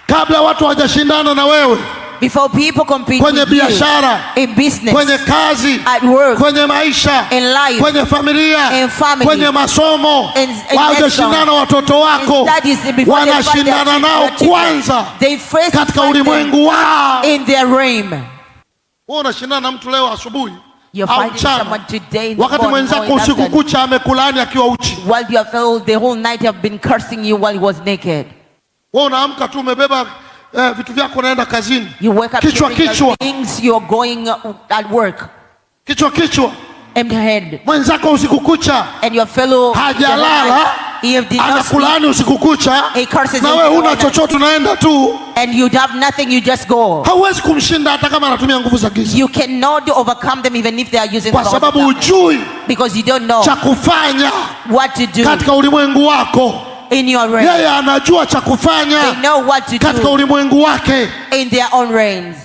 kabla watu hawajashindana na wewe, before people compete kwenye with you biashara, in business, kwenye kazi, at work, kwenye maisha, in life, kwenye familia, in family, kwenye masomo, hawajashindana watoto wako, wanashindana nao kwanza katika ulimwengu wao. In their realm. Wewe unashindana na mtu leo asubuhi au mchana, wakati mwenzako usiku kucha amekulaani akiwa uchi, while you have felt the whole night have been cursing you while he was naked. Wewe unaamka tu umebeba vitu vyako unaenda kazini, kichwa things, you are going at work, kichwa empty head. Mwenzako usiku kucha and your fellow hajalala anakulaani usiku kucha, na wewe huna chochote unaenda tu, and you have nothing, you just go. Hauwezi kumshinda hata kama anatumia nguvu za giza. You cannot overcome them even if they are using kwa sababu hujui because you don't know cha kufanya what to do katika ulimwengu wako. In your realm. Yeye anajua cha kufanya they know what to katika do ulimwengu wake in their own realms.